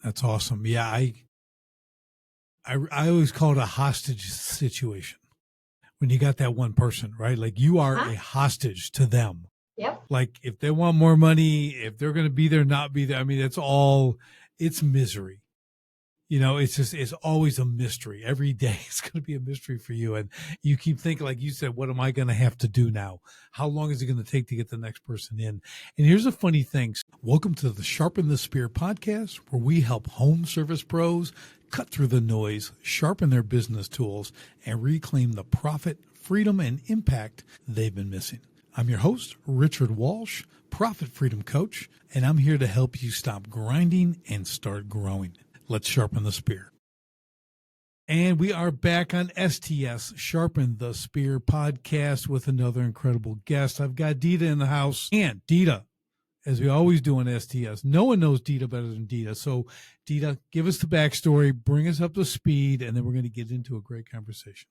That's awesome. Yeah, I always call it a hostage situation when you got that one person, right? Like you are a hostage to them. Yep. Like if they want more money, if they're going to be there, not be there. I mean, it's misery. It's always a mystery. Every day it's going to be a mystery for you. And you keep thinking, like you said, what am I going to have to do now? How long is it going to take to get the next person in? And here's a funny thing. Welcome to the Sharpen the Spear podcast, where we help home service pros cut through the noise, sharpen their business tools, and reclaim the profit, freedom, and impact they've been missing. I'm your host, Richard Walsh, Profit Freedom Coach, and I'm here to help you stop grinding and start growing. Let's sharpen the spear. And we are back on STS, Sharpen the Spear podcast with another incredible guest. I've got Dida in the house. And Dida, as we always do on STS, no one knows Dida better than Dida. So Dida, give us the backstory, bring us up to speed, and then we're going to get into a great conversation.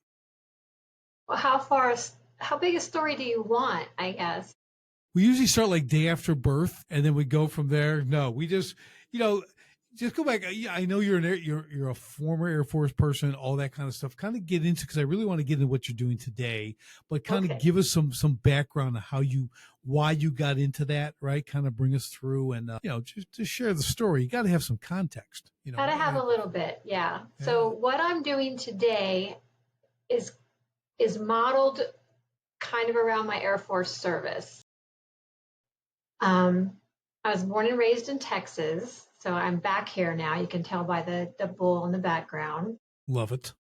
Well, how big a story do you want, I guess? We usually start like day after birth, and then we go from there. No, we just go back. I know you're a former Air Force person, all that kind of stuff. Kind of get into, because I really want to get into what you're doing today, but kind of give us some background on why you got into that, right? Kind of bring us through, and just to share the story. You got to have some context. Got to have a little bit, yeah. So what I'm doing today is modeled kind of around my Air Force service. I was born and raised in Texas. So I'm back here now. You can tell by the bull in the background. Love it.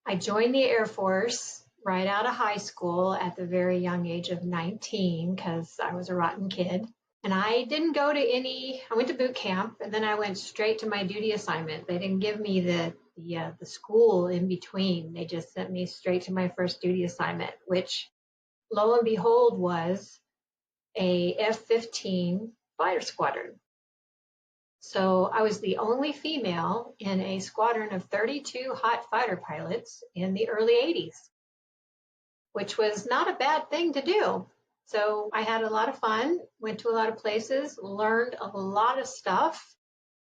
I joined the Air Force right out of high school at the very young age of 19 because I was a rotten kid. And I didn't go to I went to boot camp, and then I went straight to my duty assignment. They didn't give me the school in between. They just sent me straight to my first duty assignment, which lo and behold was a F-15 fighter squadron. So I was the only female in a squadron of 32 hot fighter pilots in the early 80s, which was not a bad thing to do. So I had a lot of fun, went to a lot of places, learned a lot of stuff,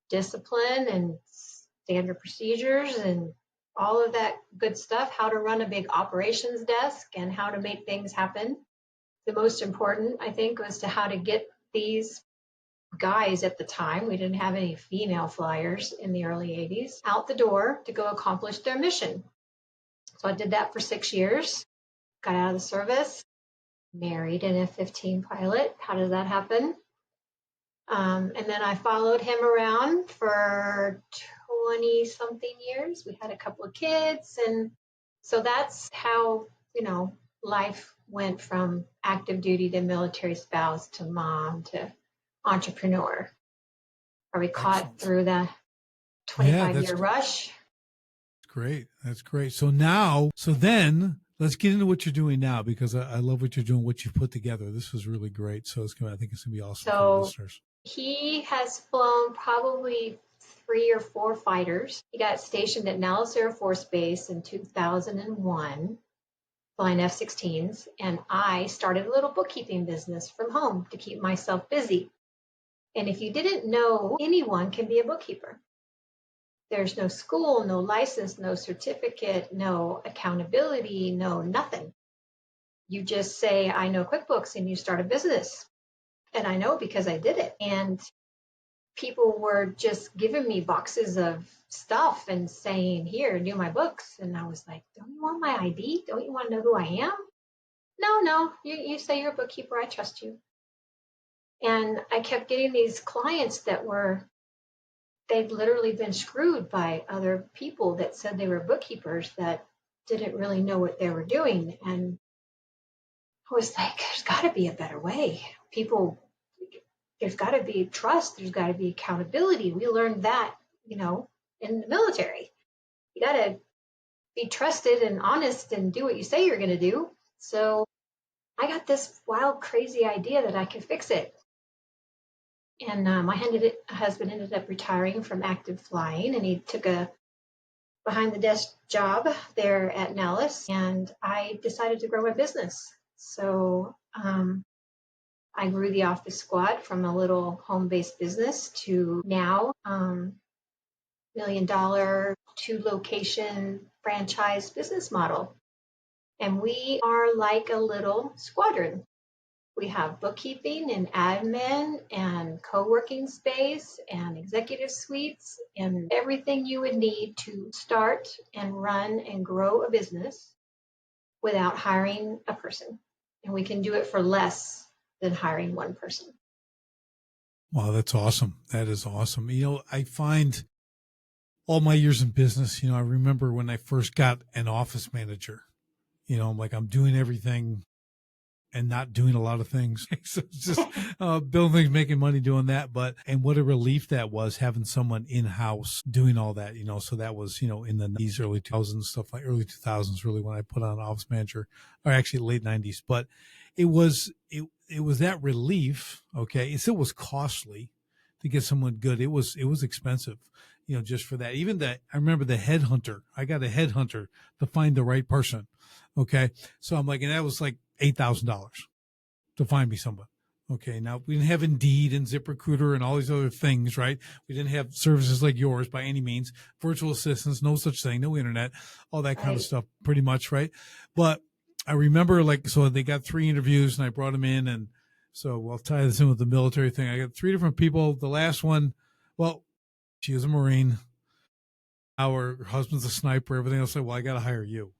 discipline and standard procedures and all of that good stuff, how to run a big operations desk and how to make things happen. The most important, I think, was how to get these guys at the time, we didn't have any female flyers in the early 80s, out the door to go accomplish their mission. So I did that for 6 years, got out of the service, married an F-15 pilot. How does that happen? And then I followed him around for 20-something years. We had a couple of kids. And so that's how, life went from active duty to military spouse to mom to entrepreneur. Are we caught through the 25-year rush? That's great. So then let's get into what you're doing now, because I love what you're doing, what you've put together. This is really great. So I think it's going to be awesome for the listeners. He has flown probably 3 or 4 fighters. He got stationed at Nellis Air Force Base in 2001. Flying F-16s, and I started a little bookkeeping business from home to keep myself busy. And if you didn't know, anyone can be a bookkeeper. There's no school, no license, no certificate, no accountability, no nothing. You just say, I know QuickBooks, and you start a business. And I know because I did it. And people were just giving me boxes of stuff and saying, here, do my books. And I was like, don't you want my ID? Don't you want to know who I am? No, you say you're a bookkeeper, I trust you. And I kept getting these clients they'd literally been screwed by other people that said they were bookkeepers that didn't really know what they were doing. And I was like, there's got to be a better way. There's got to be trust. There's got to be accountability. We learned that, in the military. You got to be trusted and honest and do what you say you're going to do. So I got this wild, crazy idea that I could fix it. And my husband ended up retiring from active flying, and he took a behind-the-desk job there at Nellis, and I decided to grow my business. So I grew the office squad from a little home-based business to now $1 million 2-location franchise business model. And we are like a little squadron. We have bookkeeping and admin and co-working space and executive suites and everything you would need to start and run and grow a business without hiring a person. And we can do it for less than hiring one person. Wow, that's awesome. That is awesome. I find all my years in business, I remember when I first got an office manager, I'm like, I'm doing everything and not doing a lot of things. So it's just building things, making money doing that. And what a relief that was having someone in-house doing all that, so that was, in the 90s, early 2000s, stuff like early 2000s, really when I put on office manager, or actually late 90s. But it was that relief. Okay. It still was costly to get someone good. It was expensive, just for that. Even I remember the headhunter. I got a headhunter to find the right person. Okay. So I'm like, and that was like $8,000 to find me someone. Okay. Now we didn't have Indeed and ZipRecruiter and all these other things, right? We didn't have services like yours by any means, virtual assistants, no such thing, no internet, all that kind of stuff pretty much. Right. But I remember so they got 3 interviews and I brought them in. And so I'll tie this in with the military thing. I got 3 different people. The last one, well, she was a Marine. Her husband's a sniper, everything else. Well, I got to hire you.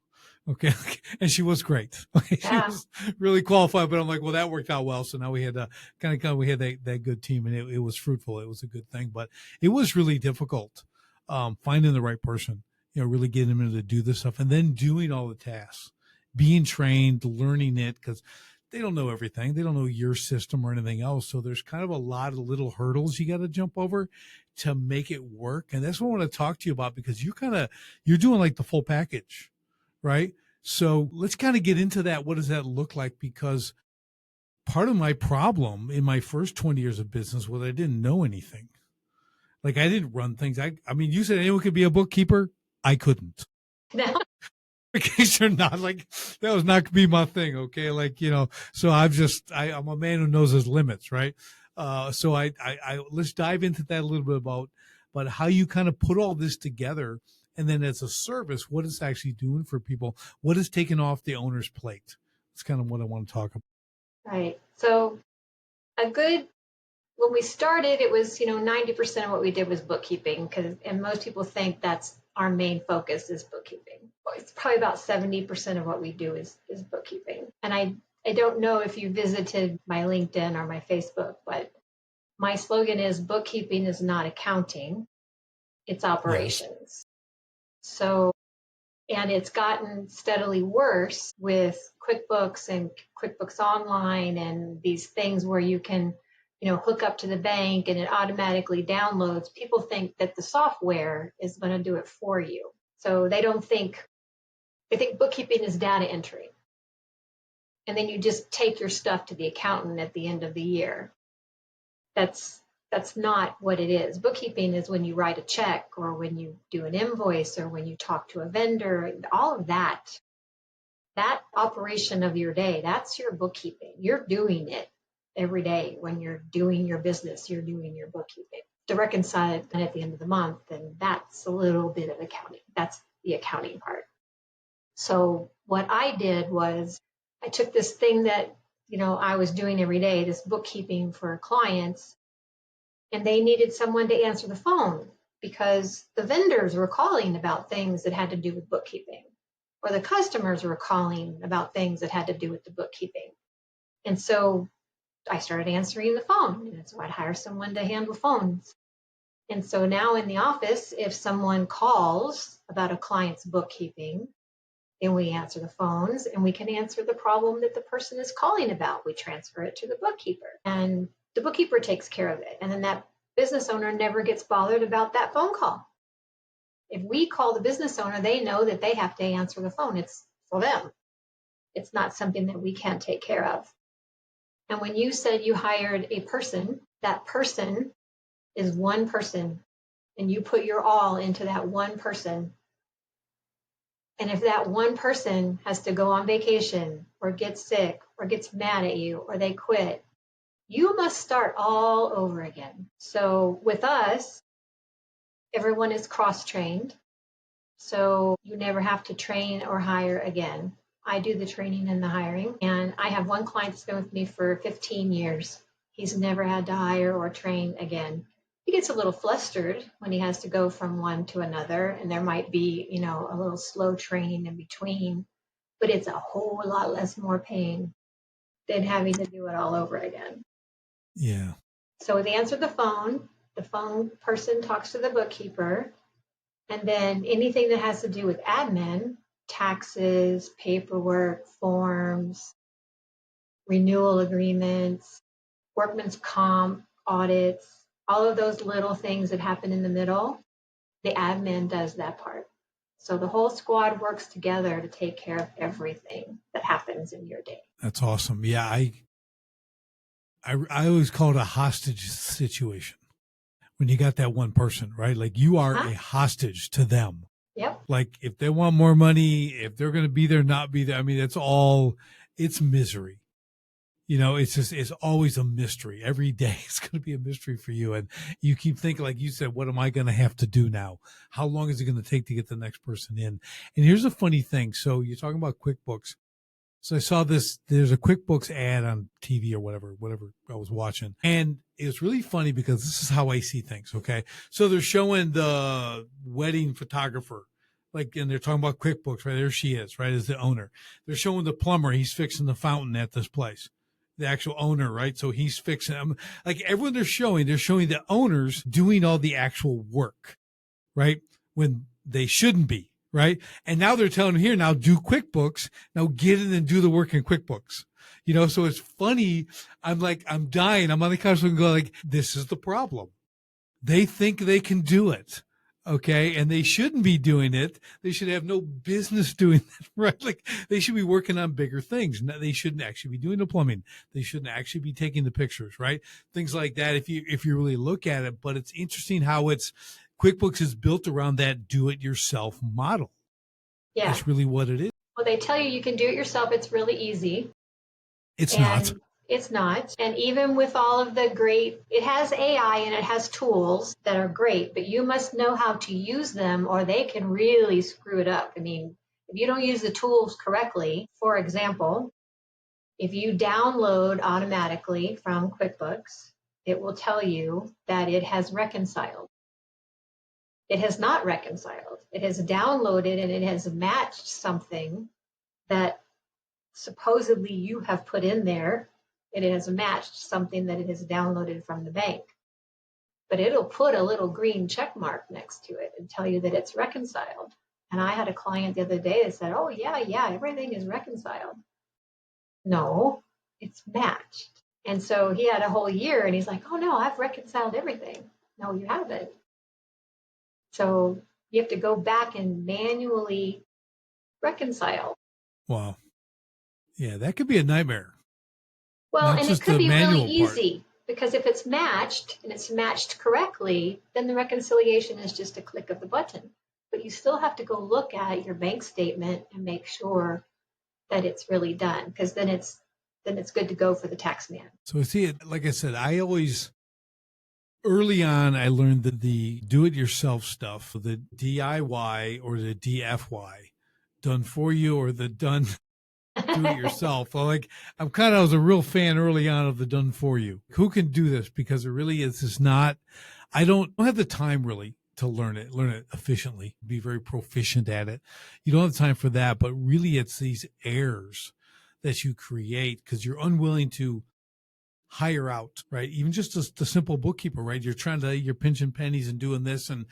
Okay. And she was great. Okay. She was really qualified, but I'm like, well, that worked out well. So now we had we had that good team, and it was fruitful. It was a good thing, but it was really difficult, finding the right person, really getting them to do this stuff and then doing all the tasks, being trained, learning it, because they don't know everything. They don't know your system or anything else. So there's kind of a lot of little hurdles you got to jump over to make it work. And that's what I want to talk to you about, because you're doing like the full package, right? So let's kind of get into that. What does that look like? Because part of my problem in my first 20 years of business was I didn't know anything. Like I didn't run things. I mean, you said anyone could be a bookkeeper. I couldn't. No. Case or not, like that was not gonna be my thing. Okay. Like, so I'm a man who knows his limits. Right. So I let's dive into that a little bit about how you kind of put all this together. And then as a service, what it's actually doing for people, what is taking off the owner's plate. That's kind of what I want to talk about. Right. So when we started, it was, 90% of what we did was bookkeeping, and most people think that's our main focus is bookkeeping. It's probably about 70% of what we do is bookkeeping. And I don't know if you visited my LinkedIn or my Facebook, but my slogan is bookkeeping is not accounting, it's operations. Yes. So, and it's gotten steadily worse with QuickBooks and QuickBooks Online and these things where you can, hook up to the bank and it automatically downloads. People think that the software is going to do it for you. So they think bookkeeping is data entry. And then you just take your stuff to the accountant at the end of the year. That's not what it is. Bookkeeping is when you write a check or when you do an invoice or when you talk to a vendor, all of that operation of your day, that's your bookkeeping. You're doing it every day. When you're doing your business, you're doing your bookkeeping. To reconcile it at the end of the month, then that's a little bit of accounting. That's the accounting part. So what I did was I took this thing that, I was doing every day, this bookkeeping for clients, and they needed someone to answer the phone because the vendors were calling about things that had to do with bookkeeping, or the customers were calling about things that had to do with the bookkeeping. And so I started answering the phone, and so I'd hire someone to handle phones. And so now in the office, if someone calls about a client's bookkeeping, then we answer the phones and we can answer the problem that the person is calling about. We transfer it to the bookkeeper, and the bookkeeper takes care of it. And then that business owner never gets bothered about that phone call. If we call the business owner, they know that they have to answer the phone. It's for them. It's not something that we can't take care of. And when you said you hired a person, that person is one person, and you put your all into that one person. And if that one person has to go on vacation or get sick or gets mad at you or they quit, you must start all over again. So with us, everyone is cross-trained. So you never have to train or hire again. I do the training and the hiring. And I have one client that's been with me for 15 years. He's never had to hire or train again. He gets a little flustered when he has to go from one to another, and there might be, a little slow training in between, but it's a whole lot less more pain than having to do it all over again. Yeah. So they answer the phone person talks to the bookkeeper, and then anything that has to do with admin, taxes, paperwork, forms, renewal agreements, workman's comp, audits, all of those little things that happen in the middle, the admin does that part. So the whole squad works together to take care of everything that happens in your day. That's awesome. Yeah. I always call it a hostage situation when you got that one person, right? Like you are a hostage to them. Yep. Like if they want more money, if they're going to be there, not be there. I mean, it's misery. It's always a mystery. Every day it's going to be a mystery for you. And you keep thinking, like you said, what am I going to have to do now? How long is it going to take to get the next person in? And here's a funny thing. So you're talking about QuickBooks. So I saw there's a QuickBooks ad on TV or whatever I was watching. And it was really funny because this is how I see things. Okay. So they're showing the wedding photographer, and they're talking about QuickBooks, right? There she is, right? As the owner. They're showing the plumber. He's fixing the fountain at this place. The actual owner, right? So he's fixing them. Like everyone they're showing the owners doing all the actual work, right? When they shouldn't be. Right. And now they're telling them here, now do QuickBooks. Now get in and do the work in QuickBooks. So it's funny. I'm dying. I'm on the couch and go like, this is the problem. They think they can do it. Okay. And they shouldn't be doing it. They should have no business doing it. Right. Like they should be working on bigger things. They shouldn't actually be doing the plumbing. They shouldn't actually be taking the pictures. Right. Things like that. If you really look at it, but it's interesting how QuickBooks is built around that do-it-yourself model. Yeah. That's really what it is. Well, they tell you can do it yourself. It's really easy. It's not. It's not. And even with all of it has AI and it has tools that are great, but you must know how to use them or they can really screw it up. I mean, if you don't use the tools correctly, for example, if you download automatically from QuickBooks, it will tell you that it has reconciled. It has not reconciled. It has downloaded and it has matched something that supposedly you have put in there. And it has matched something that it has downloaded from the bank. But it'll put a little green check mark next to it and tell you that it's reconciled. And I had a client the other day that said, oh, yeah, everything is reconciled. No, it's matched. And so he had a whole year and he's like, oh, no, I've reconciled everything. No, you haven't. So you have to go back and manually reconcile. Wow. Yeah, that could be a nightmare. Well, and it could be really easy because if it's matched and it's matched correctly, then the reconciliation is just a click of the button. But you still have to go look at your bank statement and make sure that it's really done because then it's good to go for the tax man. So see, like I said, early on, I learned that the do-it-yourself stuff, the DIY or the DFY, done for you or the done do-it-yourself. I was a real fan early on of the done for you. Who can do this? Because it really is just not. I don't have the time really to learn it efficiently, be very proficient at it. You don't have time for that, but really it's these errors that you create because you're unwilling to hire out, right? Even just the simple bookkeeper, right? You're pinching pennies and doing this. And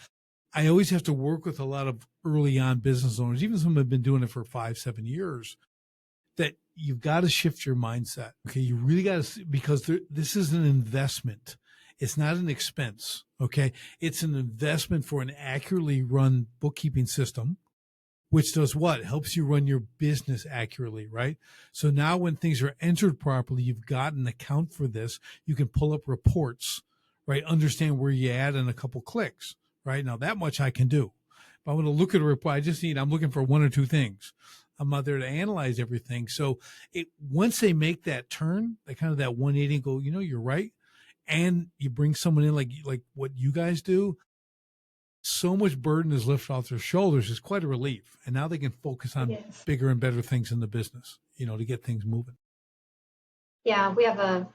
I always have to work with a lot of early on business owners, even some have been doing it for 5-7 years, that you've got to shift your mindset. Okay. You really got to, because this is an investment. It's not an expense. Okay. It's an investment for an accurately run bookkeeping system, which does what? Helps you run your business accurately, right? So now when things are entered properly, you've got an account for this. You can pull up reports, right? Understand where you at in a couple clicks, right? Now that much I can do. If I want to look at a report, I'm looking for one or two things. I'm not there to analyze everything. So once they make that turn, they kind of that 180 and go, you're right. And you bring someone in like what you guys do, so much burden is lifted off their shoulders. It's quite a relief. And now they can focus on bigger and better things in the business, to get things moving. Yeah, we have a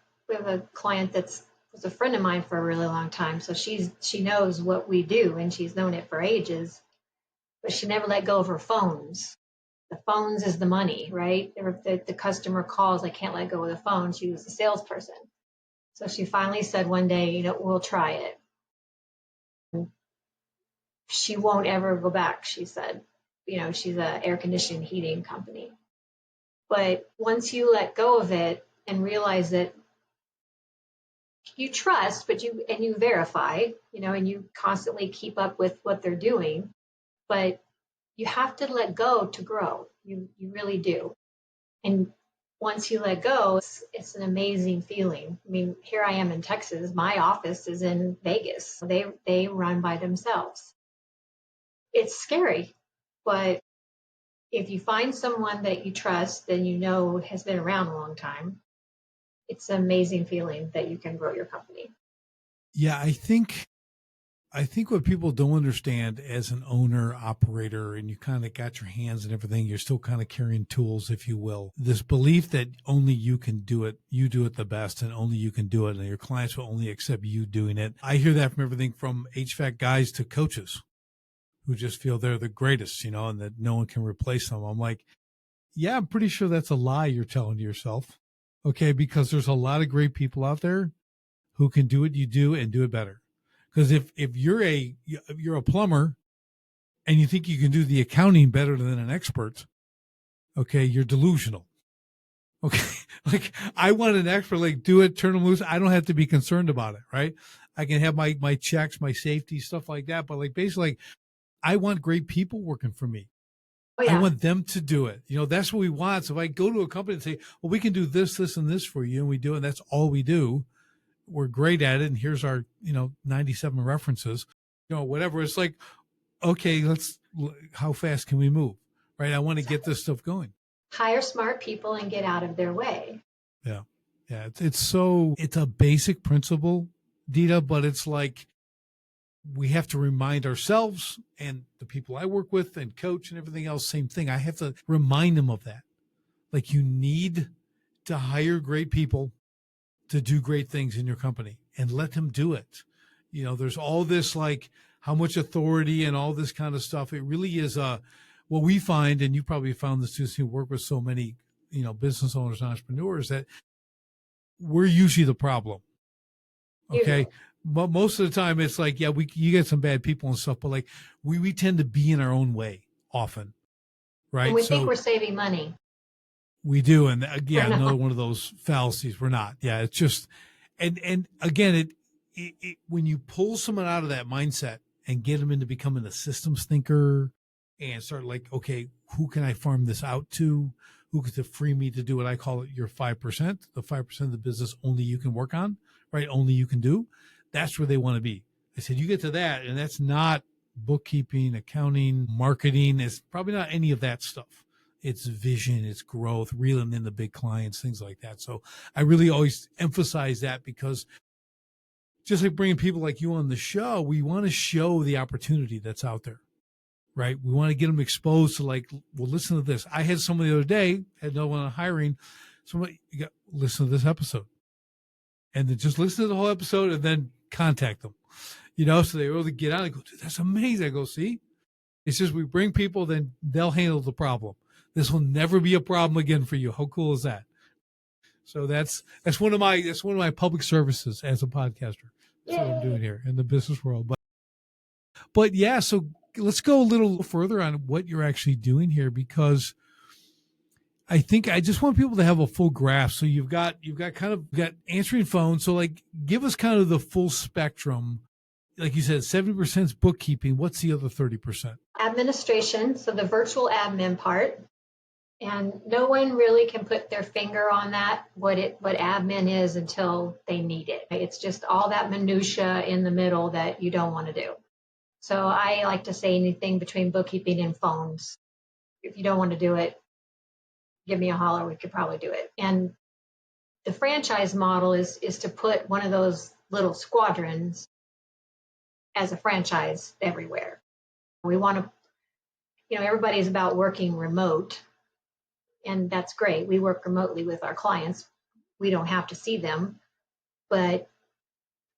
client was a friend of mine for a really long time. So she knows what we do and she's known it for ages, but she never let go of her phones. The phones is the money, right? The customer calls, I can't let go of the phone. She was a salesperson. So she finally said one day, we'll try it. She won't ever go back, she said. She's an air conditioning heating company. But once you let go of it and realize that you trust, but you verify, and you constantly keep up with what they're doing, but you have to let go to grow. You really do. And once you let go, it's an amazing feeling. I mean, here I am in Texas. My office is in Vegas. They run by themselves. It's scary, but if you find someone that you trust, then has been around a long time, it's an amazing feeling that you can grow your company. Yeah, I think what people don't understand as an owner, operator, and you kind of got your hands and everything, you're still kind of carrying tools, if you will. This belief that only you can do it, you do it the best, and only you can do it, and your clients will only accept you doing it. I hear that from everything from HVAC guys to coaches who just feel they're the greatest, and that no one can replace them. I'm like, yeah, I'm pretty sure that's a lie you're telling to yourself. Okay, because there's a lot of great people out there who can do what you do and do it better. Because if you're a plumber and you think you can do the accounting better than an expert, okay, you're delusional. Okay, like I want an expert, like do it, turn them loose. I don't have to be concerned about it, right? I can have my checks, my safety, stuff like that. But like basically, I want great people working for me. Oh, yeah. I want them to do it. That's what we want. So if I go to a company and say, well, we can do this, this, and this for you, and we do it, and that's all we do. We're great at it. And here's our, 97 references, whatever. It's like, okay, how fast can we move? Right. I want to get this stuff going. Hire smart people and get out of their way. Yeah. Yeah. It's a basic principle, Dida, but it's like, we have to remind ourselves and the people I work with and coach and everything else, same thing. I have to remind them of that. Like you need to hire great people to do great things in your company and let them do it. There's all this like how much authority and all this kind of stuff. It really is what we find, and you probably found this too, since you work with so many, business owners and entrepreneurs, that we're usually the problem. Okay. But most of the time it's like, yeah, you get some bad people and stuff, but like we tend to be in our own way often. Right. And we think we're saving money. We do. And again, another one of those fallacies. We're not. Yeah. It's just, and again, it when you pull someone out of that mindset and get them into becoming a systems thinker and start like, okay, who can I farm this out to? Who could free me to do what I call it your 5%, the 5% of the business only you can work on, right? Only you can do. That's where they want to be. I said, you get to that, and that's not bookkeeping, accounting, marketing. It's probably not any of that stuff. It's vision, it's growth, reeling in the big clients, things like that. So I really always emphasize that because just like bringing people like you on the show, we want to show the opportunity that's out there, right? We want to get them exposed to like, well, listen to this. I had someone the other day, had no one hiring. Somebody, listen to this episode. And then just listen to the whole episode and then contact them, so they really get on and go, dude, that's amazing. I go, see, it's just, we bring people, then they'll handle the problem. This will never be a problem again for you. How cool is that? So that's one of my public services as a podcaster. That's what I'm doing here in the business world. But yeah, so let's go a little further on what you're actually doing here, because I think I just want people to have a full grasp. So you've got answering phones. So like, give us kind of the full spectrum. Like you said, 70% is bookkeeping. What's the other 30%? Administration. So the virtual admin part. And no one really can put their finger on that, what admin is, until they need it. It's just all that minutia in the middle that you don't want to do. So I like to say anything between bookkeeping and phones. If you don't want to do it, give me a holler. We could probably do it. And the franchise model is to put one of those little squadrons as a franchise everywhere. We want to, everybody's about working remote, and that's great. We work remotely with our clients. We don't have to see them, but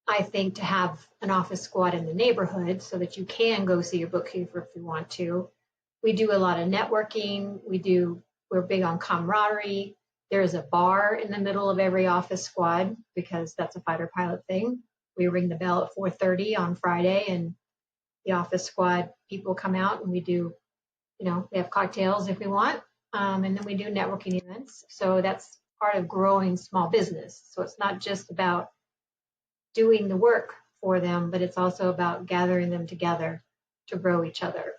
I think to have an office squad in the neighborhood so that you can go see your bookkeeper if you want to. We do a lot of networking. We're big on camaraderie. There's a bar in the middle of every office squad because that's a fighter pilot thing. We ring the bell at 4:30 on Friday, and the office squad people come out, and we do, we have cocktails if we want, and then we do networking events. So that's part of growing small business. So it's not just about doing the work for them, but it's also about gathering them together to grow each other.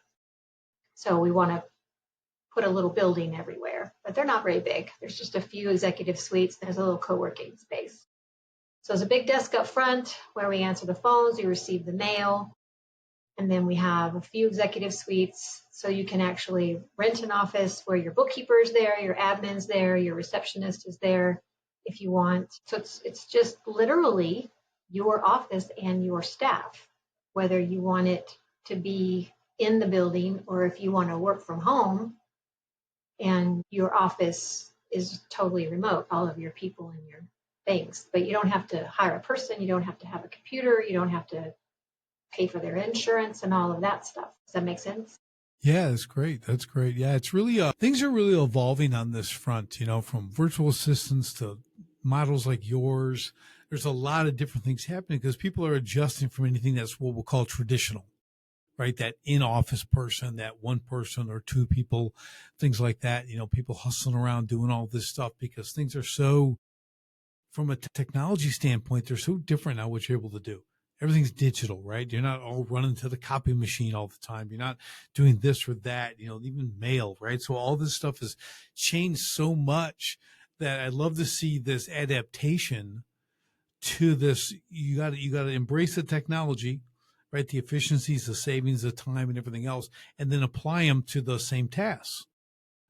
So we want to put a little building everywhere, but they're not very big. There's just a few executive suites. There's a little co-working space. So there's a big desk up front where we answer the phones, you receive the mail, and then we have a few executive suites so you can actually rent an office where your bookkeeper is there, your admin's there, your receptionist is there if you want. So it's just literally your office and your staff, whether you want it to be in the building or if you want to work from home and your office is totally remote, all of your people and your things. But you don't have to hire a person, you don't have to have a computer, you don't have to pay for their insurance and all of that stuff. Does that make sense? Yeah, that's great. That's great. Yeah, it's really, things are really evolving on this front, from virtual assistants to models like yours. There's a lot of different things happening because people are adjusting from anything that's what we'll call traditional, right? That in-office person, that one person or two people, things like that, people hustling around doing all this stuff because things are so, from a technology standpoint, they're so different now what you're able to do. Everything's digital, right? You're not all running to the copy machine all the time. You're not doing this or that, even mail, right? So all this stuff has changed so much that I'd love to see this adaptation to this. You got to embrace the technology, right? The efficiencies, the savings, the time and everything else, and then apply them to the same tasks.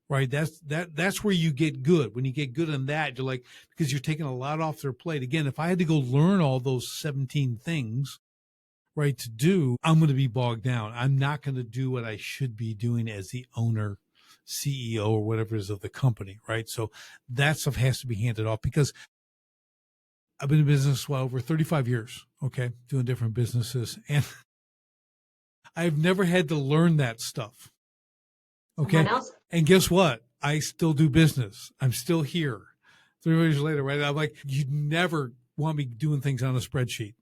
Right. That's where you get good. When you get good in that, you're like, because you're taking a lot off their plate. Again, if I had to go learn all those 17 things, right, to do, I'm going to be bogged down. I'm not going to do what I should be doing as the owner, CEO, or whatever it is of the company. Right. So that stuff has to be handed off because I've been in business over 35 years. Okay. Doing different businesses. And I've never had to learn that stuff. Okay. And guess what? I still do business. I'm still here 3 years later, right? I'm like, you'd never want me doing things on a spreadsheet.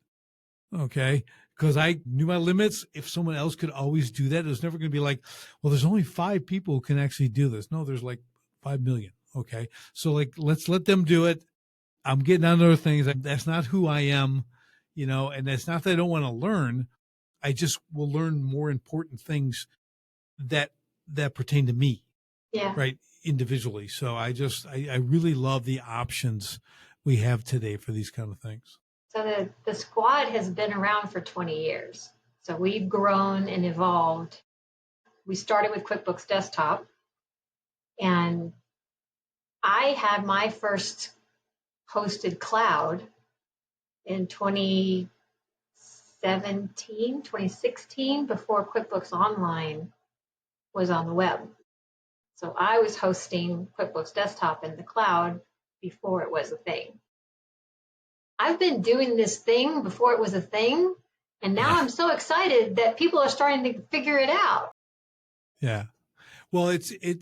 Okay. Because I knew my limits. If someone else could always do that, it was never going to be like, well, there's only 5 people who can actually do this. No, there's like 5 million. Okay. So like, let's let them do it. I'm getting on other things. That's not who I am, and that's not that I don't want to learn. I just will learn more important things that pertain to me. Yeah. Right. Individually. So I really love the options we have today for these kind of things. So the squad has been around for 20 years. So we've grown and evolved. We started with QuickBooks Desktop, and I had my first hosted cloud in 2016, before QuickBooks Online was on the web. So I was hosting QuickBooks Desktop in the cloud before it was a thing. I've been doing this thing before it was a thing, and now I'm so excited that people are starting to figure it out. Yeah. Well,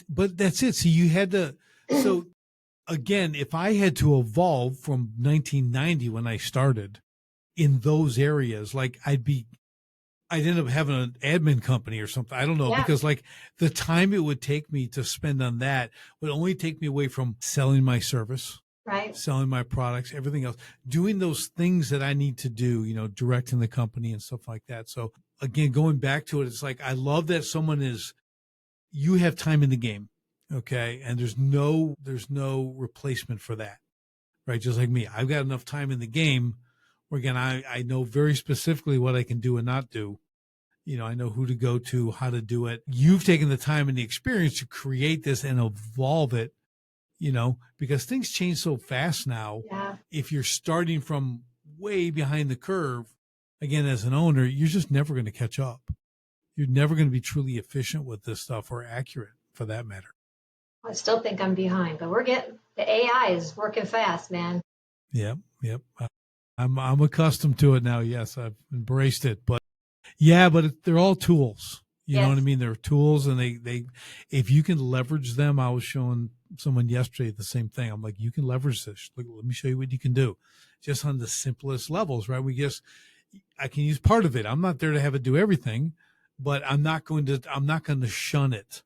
but that's it. So you had to, so again, if I had to evolve from 1990 when I started in those areas, like I'd end up having an admin company or something. I don't know, because like the time it would take me to spend on that would only take me away from selling my service, right? Selling my products, everything else, doing those things that I need to do, directing the company and stuff like that. So again, going back to it, it's like, I love that you have time in the game. Okay. And there's no replacement for that, right? Just like me, I've got enough time in the game where again, I know very specifically what I can do and not do. I know who to go to, how to do it. You've taken the time and the experience to create this and evolve it because things change so fast now. Yeah. If you're starting from way behind the curve, again, as an owner, you're just never going to catch up. You're never going to be truly efficient with this stuff, or accurate for that matter. I still think I'm behind, but the AI is working fast, man. Yep. I'm accustomed to it now. Yes, I've embraced it, but they're all tools. You know what I Yes. mean? They're tools, and they, if you can leverage them. I was showing someone yesterday the same thing. I'm like, you can leverage this. Look, let me show you what you can do, just on the simplest levels, right? I can use part of it. I'm not there to have it do everything, but I'm not going to shun it.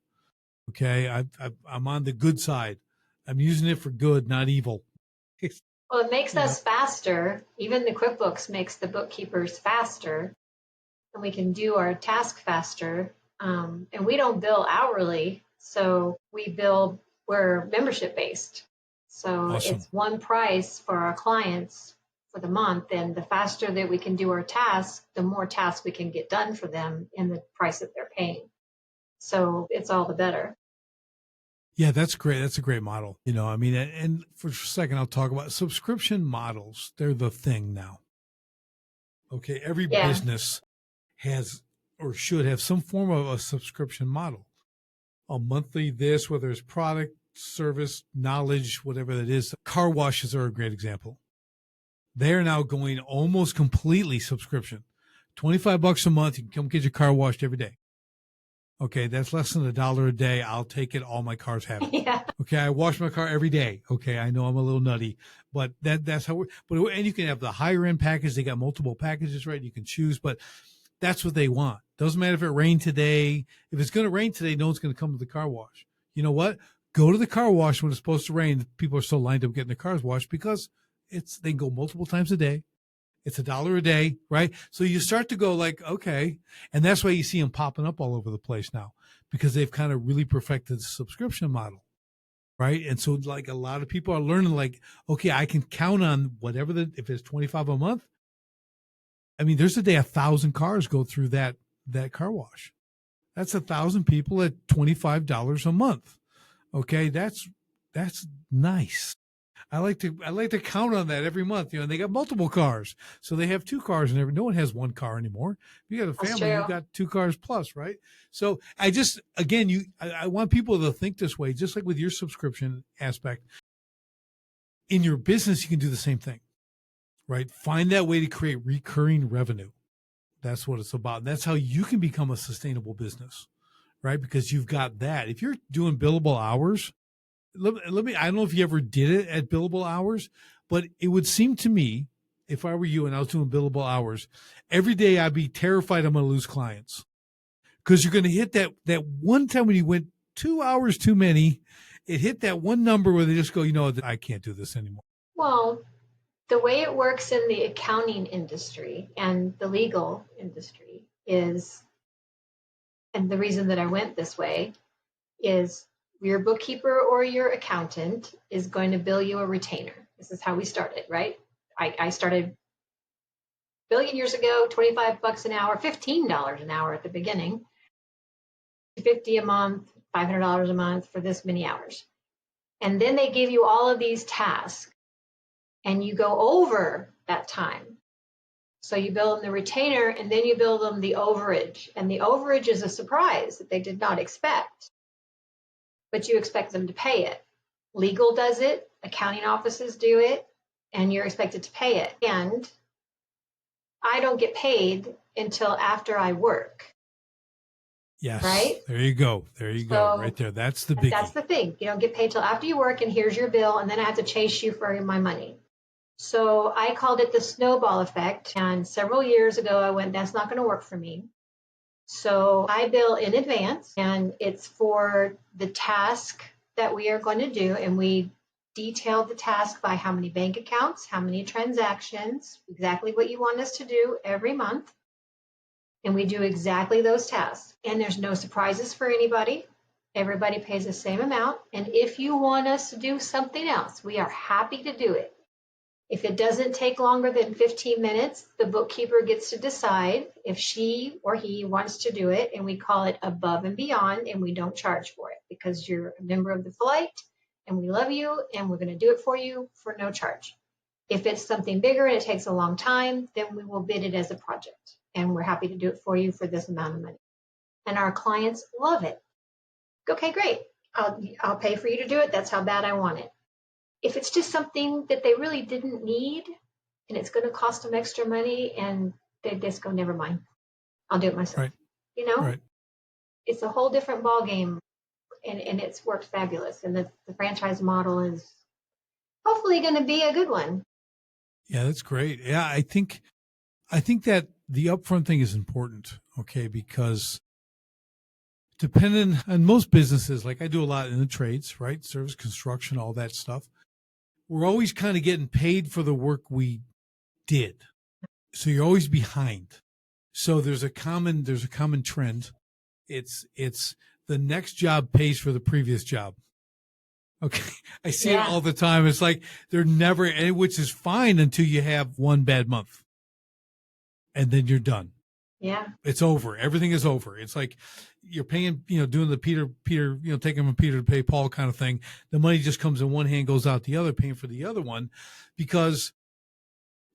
Okay. I'm on the good side. I'm using it for good, not evil. Well, it makes You know, us faster. Even the QuickBooks makes the bookkeepers faster, and we can do our task faster. And we don't bill hourly, so we're membership based. So awesome. it's one price for our clients for the month, and the faster that we can do our tasks, the more tasks we can get done for them in the price that they're paying. So it's all the better. Yeah, that's great. That's a great model. And for a second, I'll talk about subscription models. They're the thing now. Okay. Every Yeah. business has or should have some form of a subscription model, a monthly this, whether it's product, service, knowledge, whatever that is. Car washes are a great example. They're now going almost completely subscription. $25 a month. You can come get your car washed every day. Okay, that's less than $1 a day. I'll take it. All my cars have it. Yeah. Okay, I wash my car every day. Okay, I know I'm a little nutty, but that's how and you can have the higher end package. They got multiple packages, right? You can choose, but that's what they want. Doesn't matter if it rained today. If it's going to rain today, no one's going to come to the car wash. You know what? Go to the car wash when it's supposed to rain. People are still lined up getting their cars washed because they can go multiple times a day. It's $1 a day, right? So you start to go like, okay. And that's why you see them popping up all over the place now, because they've kind of really perfected the subscription model, right? And so like a lot of people are learning like, okay, I can count on whatever if it's 25 a month. I mean, there's a day 1,000 cars go through that car wash. That's 1,000 people at $25 a month. Okay. That's nice. I like to count on that every month. And they got multiple cars. So they have 2 cars and no one has 1 car anymore. If you got a family, you got 2 cars plus, right? So I want people to think this way, just like with your subscription aspect. In your business, you can do the same thing, right? Find that way to create recurring revenue. That's what it's about. And that's how you can become a sustainable business, right? Because you've got that. If you're doing billable hours, I don't know if you ever did it at billable hours, but it would seem to me, if I were you and I was doing billable hours, every day I'd be terrified I'm going to lose clients, because you're going to hit that one time when you went 2 hours too many. It hit that one number where they just go, I can't do this anymore. Well, the way it works in the accounting industry and the legal industry is, and the reason that I went this way is, your bookkeeper or your accountant is going to bill you a retainer. This is how we started, right? I started a billion years ago, $25 an hour, $15 an hour at the beginning, $50 a month, $500 a month for this many hours. And then they give you all of these tasks and you go over that time. So you bill them the retainer and then you bill them the overage. And the overage is a surprise that they did not expect, but you expect them to pay it. Legal does it, accounting offices do it, and you're expected to pay it. And I don't get paid until after I work. Yes. Right? There you go. Right there. That's the biggie. That's the thing. You don't get paid till after you work, and here's your bill, and then I have to chase you for my money. So I called it the snowball effect. And several years ago, I went, that's not going to work for me. So I bill in advance, and it's for the task that we are going to do. And we detail the task by how many bank accounts, how many transactions, exactly what you want us to do every month. And we do exactly those tasks. And there's no surprises for anybody. Everybody pays the same amount. And if you want us to do something else, we are happy to do it. If it doesn't take longer than 15 minutes, the bookkeeper gets to decide if she or he wants to do it, and we call it above and beyond, and we don't charge for it because you're a member of the flight and we love you and we're going to do it for you for no charge. If it's something bigger and it takes a long time, then we will bid it as a project and we're happy to do it for you for this amount of money. And our clients love it. Okay, great. I'll pay for you to do it. That's how bad I want it. If it's just something that they really didn't need and it's going to cost them extra money and they just go, never mind, I'll do it myself. Right. You know, Right. It's a whole different ball game, and it's worked fabulous. And the franchise model is hopefully going to be a good one. Yeah, that's great. Yeah, I think that the upfront thing is important, okay, because depending on most businesses, like I do a lot in the trades, right? Service, construction, all that stuff. We're always kind of getting paid for the work we did. So you're always behind. So there's a common trend. It's the next job pays for the previous job. Okay. I see it all the time. It's like they're never, which is fine until you have one bad month. And then you're done. Yeah. It's over. Everything is over. It's like you're paying, doing the Peter, taking from Peter to pay Paul kind of thing. The money just comes in one hand, goes out the other, paying for the other one, because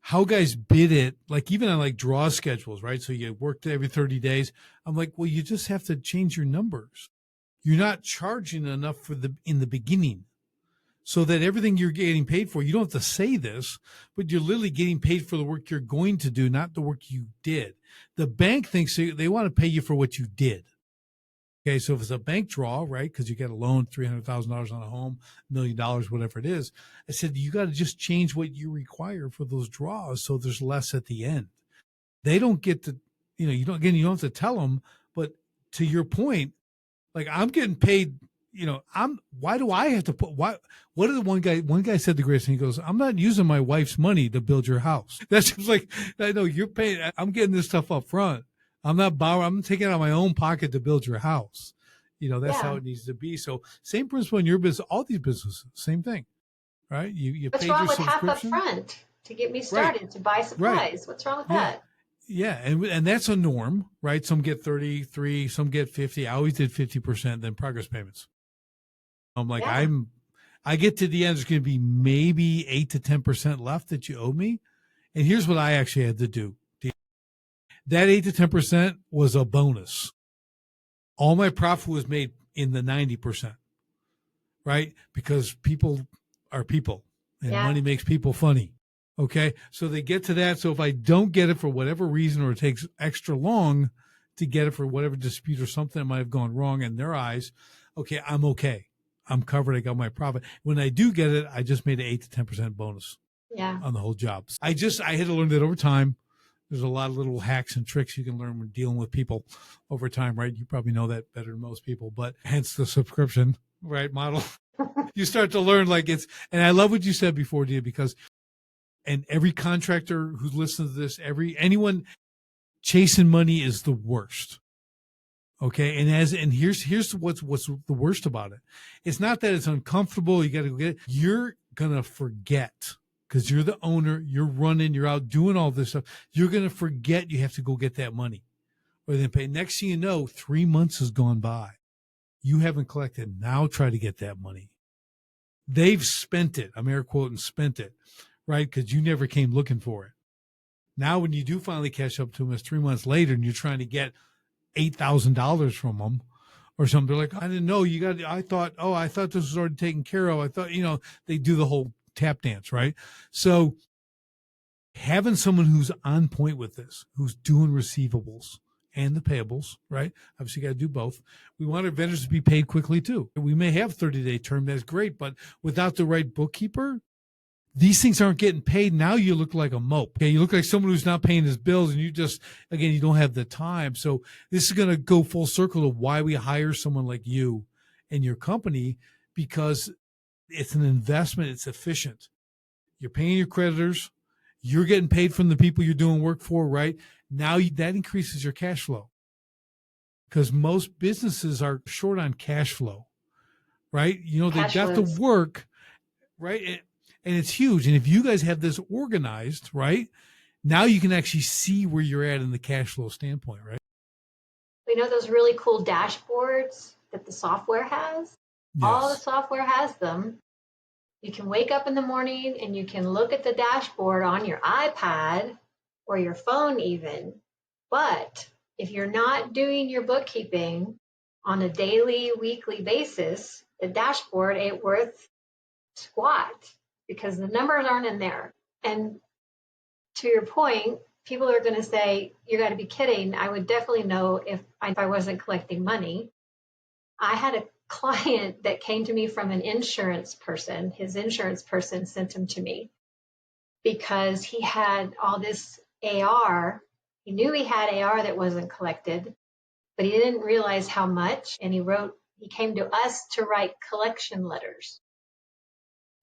how guys bid it, like even on like draw schedules, right? So you work every 30 days. I'm like, well, you just have to change your numbers. You're not charging enough in the beginning, so that everything you're getting paid for, you don't have to say this, but you're literally getting paid for the work you're going to do, not the work you did. The bank thinks they want to pay you for what you did. Okay, so if it's a bank draw, right, because you get a loan, $300,000 on a home, $1 million, whatever it is, I said, you got to just change what you require for those draws so there's less at the end. They don't get to, you don't have to tell them, but to your point, like I'm getting paid, why do I have to what did one guy said the greatest thing? He goes, I'm not using my wife's money to build your house. That's just like, I know you're paying, I'm getting this stuff up front. I'm not borrowing, I'm taking it out of my own pocket to build your house. That's how it needs to be. So same principle in your business, all these businesses, same thing, right? You What's paid wrong your with half up subscription front to get me started, to buy supplies? Right. What's wrong with Yeah. that? Yeah, and that's a norm, right? Some get 33, some get 50. I always did 50%, then progress payments. I'm like, I get to the end, there's going to be maybe 8 to 10% left that you owe me. And here's what I actually had to do. That 8 to 10% was a bonus. All my profit was made in the 90%, right? Because people are people and money makes people funny. Okay. So they get to that. So if I don't get it for whatever reason, or it takes extra long to get it for whatever dispute or something that might have gone wrong in their eyes, okay, I'm okay. I'm covered. I got my profit. When I do get it, I just made an 8 to 10% bonus on the whole job. I had to learn that over time. There's a lot of little hacks and tricks you can learn when dealing with people over time, right? You probably know that better than most people, but hence the subscription, right, model. You start to learn and I love what you said before, Dida, because, and every contractor who listens to this, anyone chasing money is the worst. Okay. And here's what's the worst about it. It's not that it's uncomfortable. You got to go get it. You're going to forget, because you're the owner, you're running, you're out doing all this stuff. You're going to forget you have to go get that money or then pay. Next thing you know, 3 months has gone by. You haven't collected. Now try to get that money. They've spent it. I'm air quoting spent it, right? Because you never came looking for it. Now, when you do finally catch up to them, it's 3 months later and you're trying to get $8,000 from them or something. They're like, I didn't know I thought this was already taken care of. I thought, they do the whole tap dance, right? So having someone who's on point with this, who's doing receivables and the payables, right? Obviously, you got to do both. We want our vendors to be paid quickly too. We may have 30-day term. That's great. But without the right bookkeeper, these things aren't getting paid. Now you look like a mope. Okay. You look like someone who's not paying his bills, and you don't have the time. So this is going to go full circle to why we hire someone like you and your company, because it's an investment. It's efficient. You're paying your creditors. You're getting paid from the people you're doing work for, right? Now that increases your cash flow, because most businesses are short on cash flow, right? They've got the work, right? And it's huge. And if you guys have this organized, right, now you can actually see where you're at in the cash flow standpoint, right? We know those really cool dashboards that the software has. All the Yes. software has them. You can wake up in the morning and you can look at the dashboard on your iPad or your phone even. But if you're not doing your bookkeeping on a daily, weekly basis, the dashboard ain't worth squat because the numbers aren't in there. And to your point, people are going to say, you got to be kidding. I would definitely know if I wasn't collecting money. I had a client that came to me from an insurance person. His insurance person sent him to me because he had all this AR. He knew he had AR that wasn't collected, but he didn't realize how much. And he came to us to write collection letters.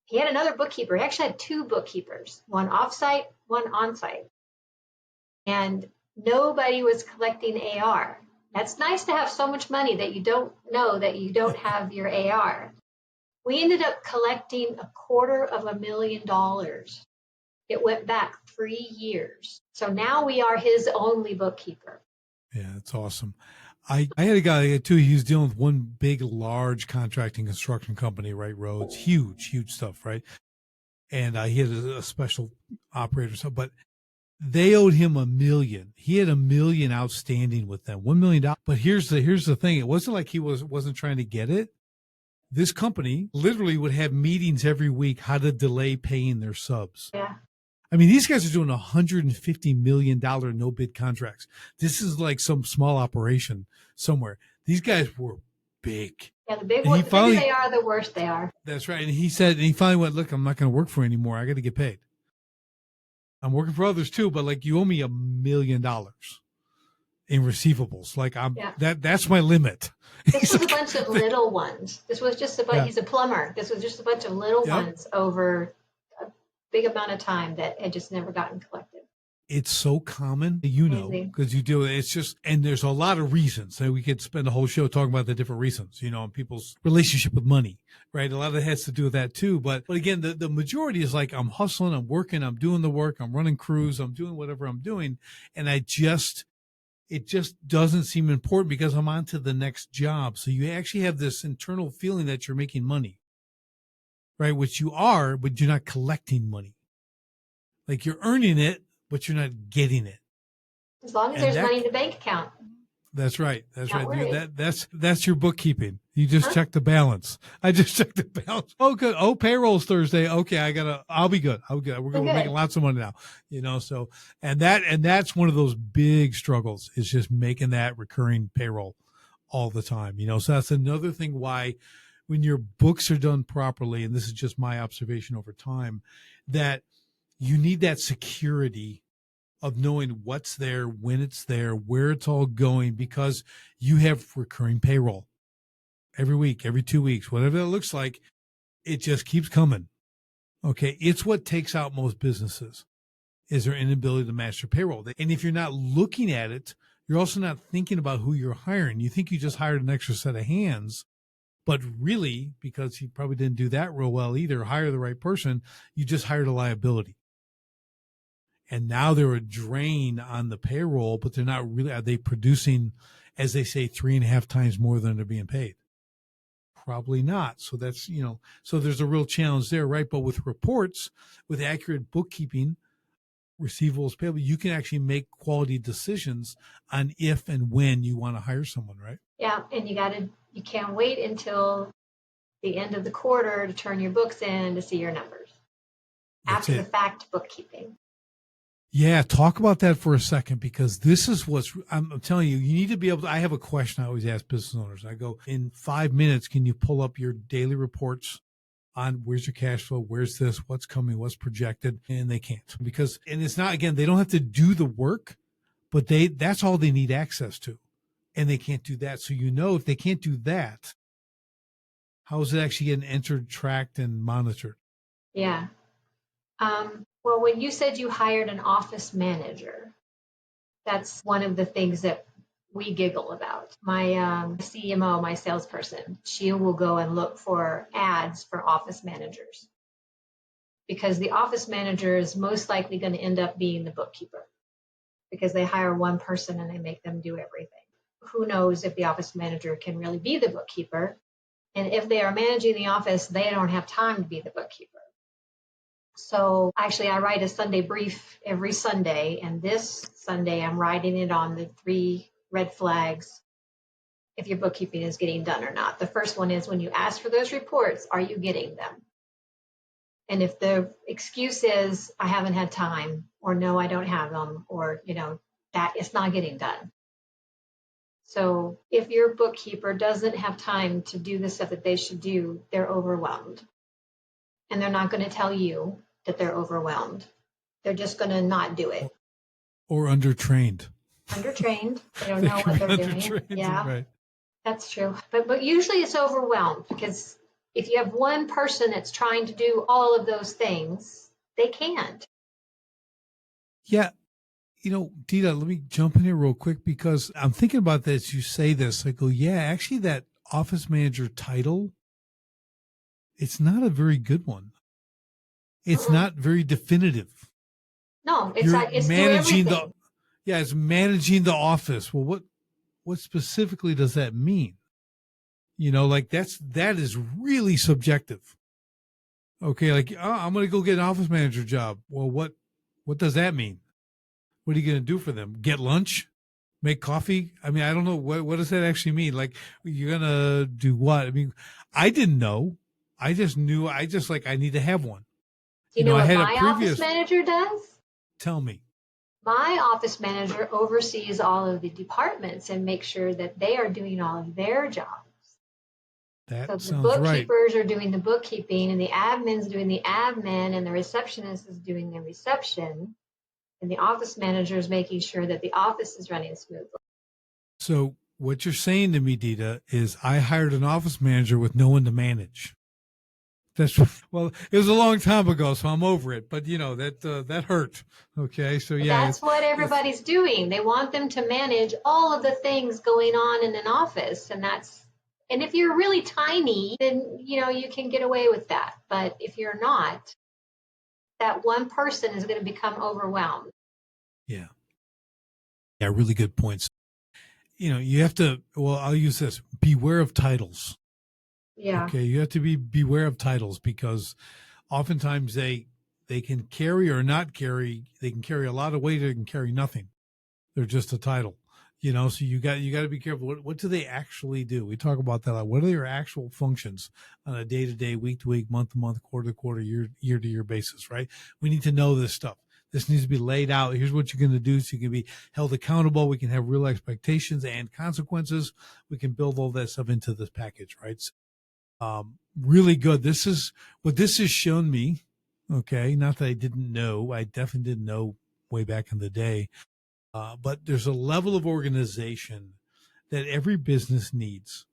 He had another bookkeeper. He actually had two bookkeepers, one offsite, one onsite. And nobody was collecting AR. That's nice to have so much money that you don't know that you don't have your AR. We ended up collecting $250,000. It went back 3 years. So now we are his only bookkeeper. Yeah, it's awesome. I had a guy too. He was dealing with one big, large contracting construction company, right? Roads, huge stuff, right? And he had a special operator. So, but they owed him $1 million. He had $1 million outstanding with them, $1 million. But here's the thing. It wasn't like he wasn't trying to get it. This company literally would have meetings every week how to delay paying their subs. Yeah. I mean, these guys are doing $150 million no bid contracts. This is like some small operation somewhere. These guys were big. Yeah, the bigger they are, the worse they are. That's right. And he finally went, look, I'm not going to work for you anymore. I got to get paid. I'm working for others too, but like you owe me $1 million in receivables. Like that's my limit. This was a bunch of little ones. This was just he's a plumber. This was just a bunch of little ones over a big amount of time that had just never gotten collected. It's so common, because you do it. It's just, and there's a lot of reasons. So we could spend a whole show talking about the different reasons, and people's relationship with money, right? A lot of it has to do with that too. But again, the majority is like, I'm hustling, I'm working, I'm doing the work, I'm running crews, I'm doing whatever I'm doing. And it just doesn't seem important because I'm on to the next job. So you actually have this internal feeling that you're making money, right? Which you are, but you're not collecting money. Like you're earning it, but you're not getting it. As long as there's money in the bank account. That's right. That's right. That's your bookkeeping. You just check the balance. I just checked the balance. Oh, good. Oh, payroll's Thursday. Okay, I'll be good. We're making lots of money now. So, and that's one of those big struggles is just making that recurring payroll all the time. So that's another thing why when your books are done properly, and this is just my observation over time, that you need that security of knowing what's there, when it's there, where it's all going, because you have recurring payroll every week, every 2 weeks, whatever that looks like. It just keeps coming. Okay. It's what takes out most businesses is their inability to match their payroll. And if you're not looking at it, you're also not thinking about who you're hiring. You think you just hired an extra set of hands, but really, because you probably didn't do that real well either, hire the right person, you just hired a liability. And now they're a drain on the payroll, but they're not really, are they producing, as they say, 3.5 times more than they're being paid? Probably not. So that's, so there's a real challenge there, right? But with reports, with accurate bookkeeping, receivables, payable, you can actually make quality decisions on if and when you want to hire someone, right? Yeah. And you can't wait until the end of the quarter to turn your books in to see your numbers. After the fact bookkeeping. Yeah, talk about that for a second, because this is I'm telling you, you need to be able to, I have a question I always ask business owners. I go, in 5 minutes, can you pull up your daily reports on where's your cash flow, where's this, what's coming, what's projected? And they can't, and it's not, again, they don't have to do the work, but that's all they need access to, and they can't do that. So, if they can't do that, how is it actually getting entered, tracked, and monitored? Yeah. Well, when you said you hired an office manager, that's one of the things that we giggle about. My CMO, my salesperson, she will go and look for ads for office managers because the office manager is most likely going to end up being the bookkeeper because they hire one person and they make them do everything. Who knows if the office manager can really be the bookkeeper? And if they are managing the office, they don't have time to be the bookkeeper. So actually, I write a Sunday brief every Sunday. And this Sunday, I'm writing it on the 3 red flags if your bookkeeping is getting done or not. The first one is when you ask for those reports, are you getting them? And if the excuse is, I haven't had time, or no, I don't have them, or, that it's not getting done. So if your bookkeeper doesn't have time to do the stuff that they should do, they're overwhelmed. And they're not going to tell you that they're overwhelmed. They're just going to not do it. Or undertrained. Undertrained. They don't know what they're doing. Yeah, right. That's true. But usually it's overwhelmed, because if you have one person that's trying to do all of those things, they can't. Yeah. Dida, let me jump in here real quick, because I'm thinking about this. You say this, I go, yeah, actually that office manager title, it's not a very good one. It's not very definitive. No, it's managing it's managing the office. Well, what specifically does that mean? That is really subjective. Okay, I'm going to go get an office manager job. Well, what does that mean? What are you going to do for them? Get lunch? Make coffee? I mean, I don't know. What does that actually mean? You're going to do what? I mean, I didn't know. I just knew. I need to have one. Do you know what my office manager does? Tell me. My office manager oversees all of the departments and makes sure that they are doing all of their jobs. That so sounds the bookkeepers are doing the bookkeeping, and the admin's doing the admin, and the receptionist is doing the reception, and the office manager is making sure that the office is running smoothly. So what you're saying to me, Dida, is I hired an office manager with no one to manage. Well, it was a long time ago, so I'm over it. But that hurt. Okay, so yeah, that's what everybody's doing. They want them to manage all of the things going on in an office, and if you're really tiny, then you can get away with that. But if you're not, that one person is going to become overwhelmed. Yeah, really good points. You have to. Well, I'll use this. Beware of titles. Yeah. Okay, you have to beware of titles, because oftentimes they can carry or not carry. They can carry a lot of weight, or they can carry nothing. They're just a title, so you got to be careful. What do they actually do? We talk about that a lot. What are their actual functions on a day-to-day, week-to-week, month-to-month, quarter-to-quarter, year-to-year basis, right? We need to know this stuff. This needs to be laid out. Here's what you're going to do so you can be held accountable. We can have real expectations and consequences. We can build all that stuff into this package, right? So, really good. This is what this has shown me. Okay. Not that I didn't know. I definitely didn't know way back in the day. But there's a level of organization that every business needs.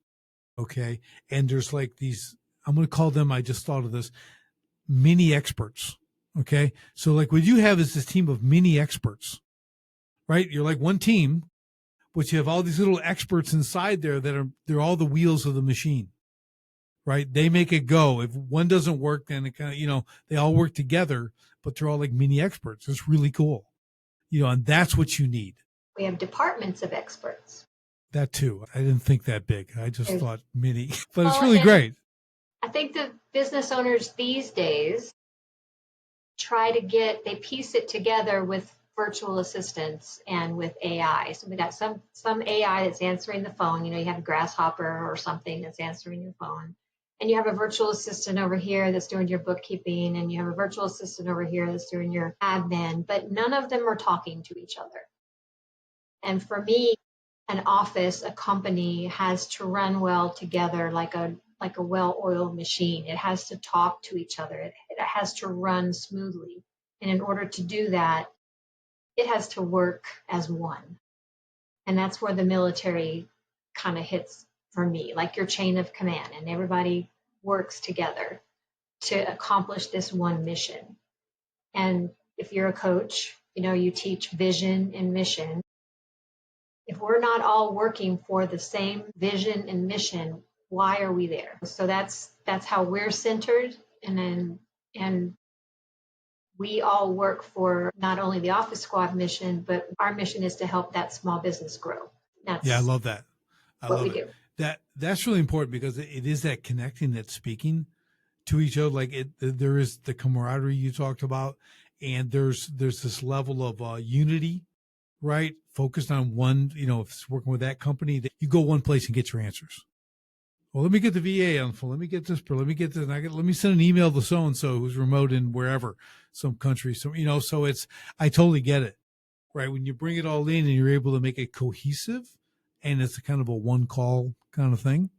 Okay. And there's these, I'm going to call them, I just thought of this, mini experts. Okay. So what you have is this team of mini experts, right? You're like one team, but you have all these little experts inside there they're all the wheels of the machine. Right? They make it go. If one doesn't work, then it kind of, they all work together, but they're all like mini experts. It's really cool. And that's what you need. We have departments of experts. That too. I didn't think that big. I just thought mini, but it's really great. I think the business owners these days they piece it together with virtual assistants and with AI. So we got some AI that's answering the phone. You have a Grasshopper or something that's answering your phone. And you have a virtual assistant over here that's doing your bookkeeping, and you have a virtual assistant over here that's doing your admin, but none of them are talking to each other. And for me, an office, a company has to run well together like a well-oiled machine. It has to talk to each other. It has to run smoothly. And in order to do that, it has to work as one. And that's where the military kind of hits for me, like your chain of command, and everybody works together to accomplish this one mission. And if you're a coach, you teach vision and mission. If we're not all working for the same vision and mission, why are we there? So that's how we're centered. And we all work for not only the Office Squad mission, but our mission is to help that small business grow. I love that. I love it. That's really important because it is that connecting, that speaking to each other. Like there is the camaraderie you talked about, and there's this level of unity, right? Focused on one, if it's working with that company, that you go one place and get your answers. Well, let me get the VA on the phone. Let me get this. Let me get this. Let me send an email to so and so who's remote in wherever, some country. So so I totally get it, right? When you bring it all in and you're able to make it cohesive, and it's a kind of a one call kind of thing,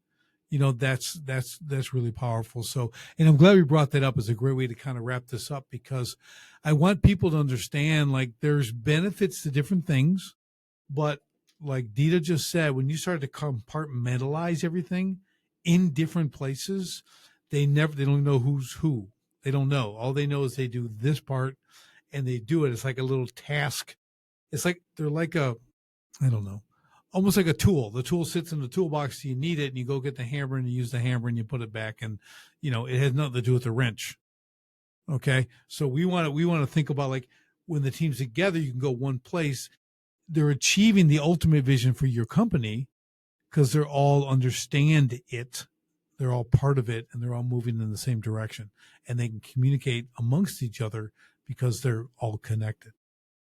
that's really powerful. So, and I'm glad we brought that up as a great way to kind of wrap this up, because I want people to understand, like, there's benefits to different things, but like Dida just said, when you start to compartmentalize everything in different places, they don't know who's who. They don't know. All they know is they do this part and they do it. It's like a little task. It's like they're like I don't know, almost like a tool. The tool sits in the toolbox. You need it, and you go get the hammer and you use the hammer and you put it back. And it has nothing to do with the wrench. Okay, so we want to think about, like, when the team's together, you can go one place. They're achieving the ultimate vision for your company because they're all understand it. They're all part of it, and they're all moving in the same direction, and they can communicate amongst each other because they're all connected.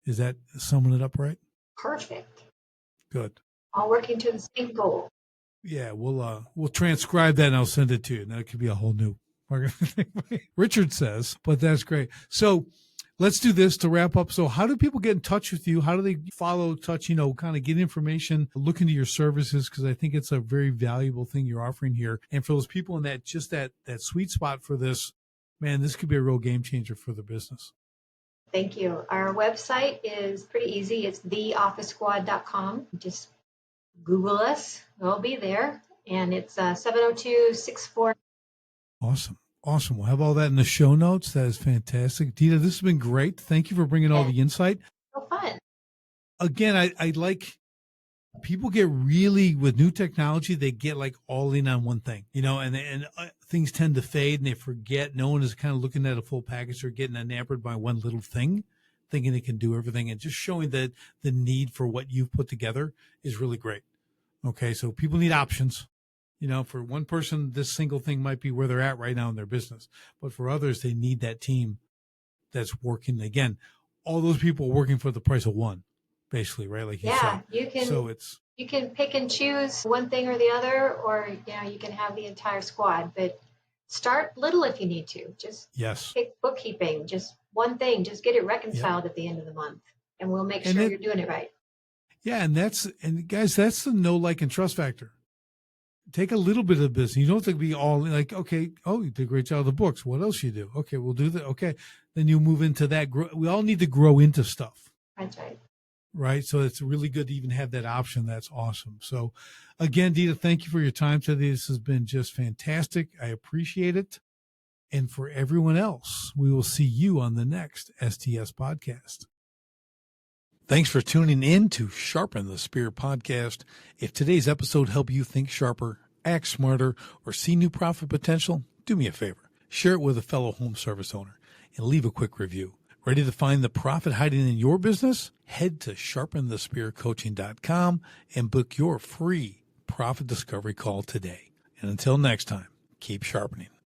Is that summing it up right? Perfect. Good. All working to the same goal. Yeah, we'll transcribe that and I'll send it to you. That could be a whole new marketing thing. Richard says, but that's great. So let's do this to wrap up. So how do people get in touch with you? How do they follow touch, kind of get information, look into your services? Because I think it's a very valuable thing you're offering here. And for those people in that sweet spot for this, man, this could be a real game changer for the business. Thank you. Our website is pretty easy. It's theofficesquad.com. Just Google us. We'll be there. And it's 702-64. Awesome. We'll have all that in the show notes. That is fantastic. Dida, this has been great. Thank you for bringing all the insight. So fun. Again, I like people get really, with new technology, they get like all in on one thing, and things tend to fade and they forget. No one is kind of looking at a full package or getting enamored by one little thing, thinking it can do everything, and just showing that the need for what you've put together is really great. Okay. So people need options. For one person, this single thing might be where they're at right now in their business, but for others, they need that team that's working. Again, all those people working for the price of one, basically, right? Like you said. You can pick and choose one thing or the other, or you can have the entire squad. But start little if you need to. Just pick bookkeeping, just one thing. Just get it reconciled at the end of the month, and we'll make sure you're doing it right. Yeah, and guys, that's the know, like, and trust factor. Take a little bit of the business. You don't have to be all like, okay, oh, you did a great job of the books. What else you do? Okay, we'll do that. Okay, then you move into that. We all need to grow into stuff. That's right. Right. So it's really good to even have that option. That's awesome. So again, Dida, thank you for your time today. This has been just fantastic. I appreciate it. And for everyone else, we will see you on the next STS podcast. Thanks for tuning in to Sharpen the Spear podcast. If today's episode helped you think sharper, act smarter, or see new profit potential, do me a favor. Share it with a fellow home service owner and leave a quick review. Ready to find the profit hiding in your business? Head to sharpenthespearcoaching.com and book your free profit discovery call today. And until next time, keep sharpening.